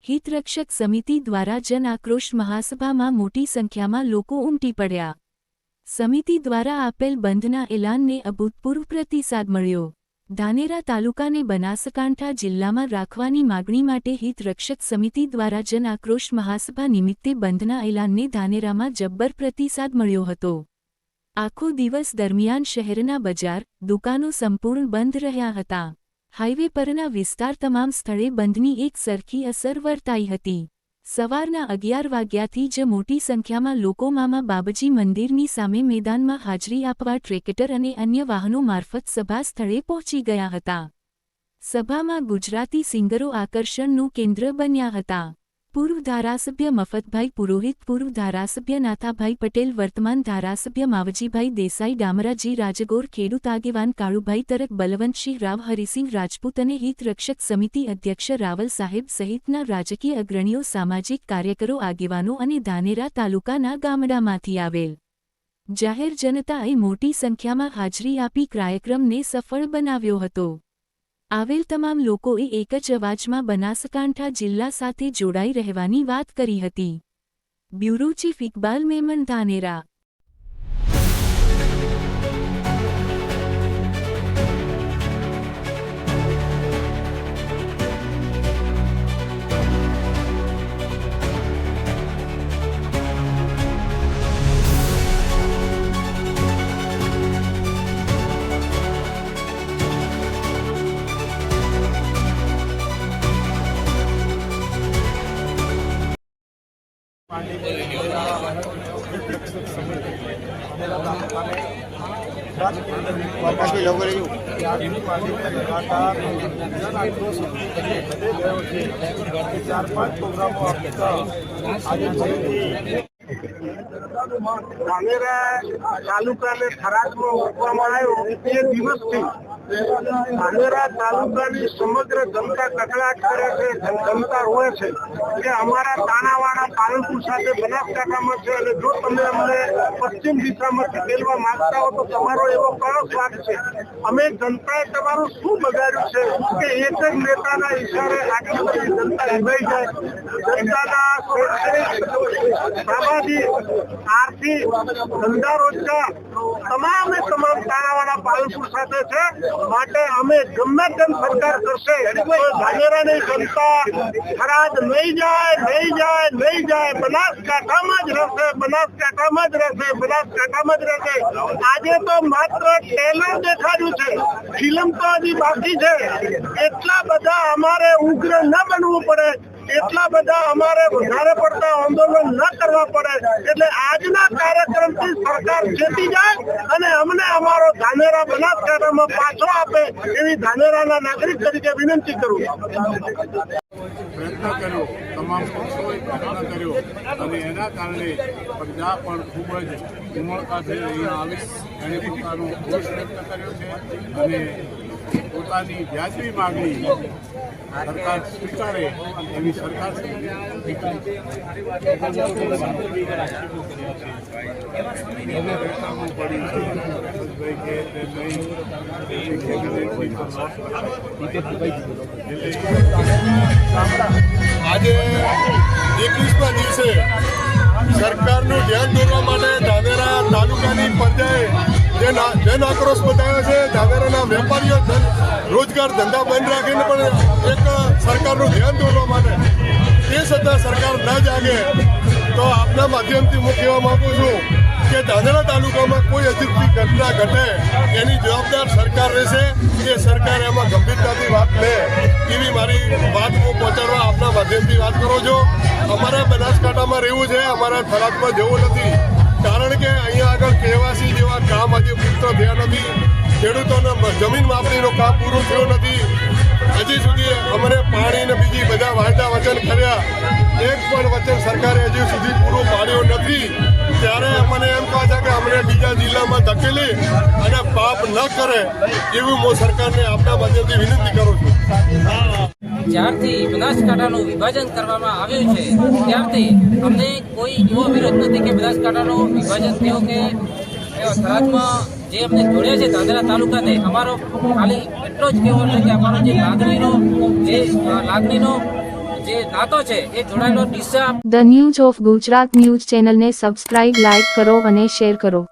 હિતરક્ષક સમિતિ દ્વારા જન આક્રોશ મહાસભામાં મોટી સંખ્યામાં લોકો ઉમટી પડ્યા। સમિતિ દ્વારા આપેલ બંધના એલાનને અભૂતપૂર્વ પ્રતિસાદ મળ્યો। ધાનેરા તાલુકાને બનાસકાંઠા જિલ્લામાં રાખવાની માગણી માટે હિતરક્ષક સમિતિ દ્વારા જન આક્રોશ મહાસભા નિમિત્તે બંધના એલાનને ધાનેરામાં જબ્બર પ્રતિસાદ મળ્યો હતો। આખો દિવસ દરમિયાન શહેરના બજાર, દુકાનો સંપૂર્ણ બંધ રહ્યા હતા। હાઈવે પરના વિસ્તાર તમામ સ્થળે બંધની એક સરખી અસર વર્તાઈ હતી। સવારના 11 વાગ્યાથી જ મોટી સંખ્યામાં લોકો મામા બાબજી મંદિરની સામે મેદાનમાં હાજરી આપવા ટ્રેક્ટર અને અન્ય વાહનો મારફત સભા સ્થળે પહોંચી ગયા હતા। સભામાં ગુજરાતી સિંગરો આકર્ષણનું કેન્દ્ર બન્યા હતા। પૂર્વ ધારાસભ્ય મફતભાઈ પુરોહિત, પૂર્વ ધારાસભ્ય નાથાભાઈ પટેલ, વર્તમાન ધારાસભ્ય માવજીભાઈ દેસાઈ, ડામરાજી રાજગોર, ખેડૂત આગેવાન કાળુભાઈ તરક, બલવંતસિંહ રાવ, હરિસિંહ રાજપૂત અને હિતરક્ષક સમિતિ અધ્યક્ષ રાવલ સાહેબ સહિતના રાજકીય અગ્રણીઓ, સામાજિક કાર્યકરો, આગેવાનો અને ધાનેરા તાલુકાના ગામડામાંથી આવેલ જાહેર જનતાએ મોટી સંખ્યામાં હાજરી આપી કાર્યક્રમને સફળ બનાવ્યો હતો। આવેલ તમામ લોકોએ એક જ અવાજમાં બનાસકાંઠા જિલ્લા સાથે જોડાઈ રહેવાની વાત કરી હતી। Bureau chief Iqbal Memon, Dhanera. ધાનેરા તાલુકાને થરાદમાં મૂકવામાં આવ્યો એ દિવસથી ધાનેરા તાલુકાની સમગ્ર જનતા કકળાટ કરે છે, જનતા રોવે છે કે અમારા તાણાવાળા પાલનપુર સાથે બનાસકાંઠામાં છે અને જો તમે અમને પશ્ચિમ દિશામાંથી મેળવા માંગતા હો તો તમારો એવો કયો સ્વાદ છે? અમે જનતાએ તમારું શું બગાડ્યું છે કે એક જ નેતાના ઇશારે આટલી બધી જનતા નિભાઈ જાય? જનતાના શૈક્ષણિક, સામાજિક, આર્થિક, ધંધા રોજગાર તમામે તમામ તાણાવાળા પાલનપુર સાથે છે, માટે અમે ગમે તેમ સરકાર કરશે ધાનેરાની જનતા થરાદ નહીં જાય, નહીં જાય, નહીં જાય, બનાસકાંઠામાં જ રહેશે, બનાસકાંઠામાં જ રહેશે, બનાસકાંઠામાં જ રહેશે। આજે તો માત્ર ટ્રેલર દેખાડ્યું છે, ફિલ્મ તો હજી બાકી છે। એટલા બધા અમારે ઉગ્ર ન બનવું પડે, એટલા બધા અમારે વધારે પડતા આંદોલન ન કરવા પડે, એટલે આજના કાર્યક્રમથી સરકાર ચેતી જાય અને અમને અમારો ધાનેરા બનાસકાંઠામાં પાછો આપે એવી ધાનેરાના નાગરિક તરીકે વિનંતી કરું। પ્રયત્ન કર્યો, તમામ પક્ષોએ પ્રયત્ન કર્યો અને એના કારણે પ્રજા પણ ખૂબ જ ઉમળકાથી અહીંયા આવી એને પોતાનો રોષ વ્યક્ત કર્યો છે અને પોતાની વ્યાજબી માગણી સરકાર સ્વીકારે એવી સરકાર આજે 21મા દિવસે સરકારનું ધ્યાન દોરવા માટે ધાનેરા તાલુકાની પ્રજાએ જન આક્રોશ બતાવ્યો છે। ધાનેરાના વેપારીઓ રોજગાર ધંધા બંધ રાખીને પણ એક સરકારનું ધ્યાન દોરવા માટે, તે છતાં સરકાર ન જાગે તો આપના માધ્યમથી હું કહેવા માગું છું કે ધાનેરા તાલુકામાં કોઈ અજુગતી ઘટના ઘટે એની જવાબદાર સરકાર રહેશે। એ સરકાર એમાં ગંભીરતાથી વાત લે એવી મારી વાત હું પહોંચાડવા આપના માધ્યમથી વાત કરું છું। અમારા બનાસકાંઠામાં રહેવું છે, અમારા થરાદમાં જવું નથી, કારણ કે અહીંયા આગળ કેવાસી જેવા કામ હજી પૂરતો થયા નથી। ખેડૂતોના જમીન માપણીનું કામ પૂરું થયું નથી। હજી સુધી અમને પાણી ને બીજી બધા વાયદા વચન કર્યા, એક પણ વચન સરકારે હજી સુધી પૂરું પાડ્યું નથી। ત્યારે અમને એમ કહે છે કે અમને બીજા જિલ્લામાં ધકેલી અને પાપ ન કરે એવી હું સરકારને આપના માધ્યમથી વિનંતી કરું છું। જ્યારથી બનાસકાંઠાનું વિભાજન કરવામાં આવ્યું છે ત્યારથી અમને કોઈ એવો વિરોધ નથી કે બનાસકાંઠાનું વિભાજન થયું કે થરાદમાં જે અમને જોડ્યા છે ધાનેરા તાલુકાને, અમારો ખાલી એટલો જ કહેવો છે કે અમારો જે લાગણીનો જે નાતો છે એ જોડાયેલો Deesa the news of Gujarat news ચેનલને સબસ્ક્રાઇબ, લાઇક કરો અને શેર કરો.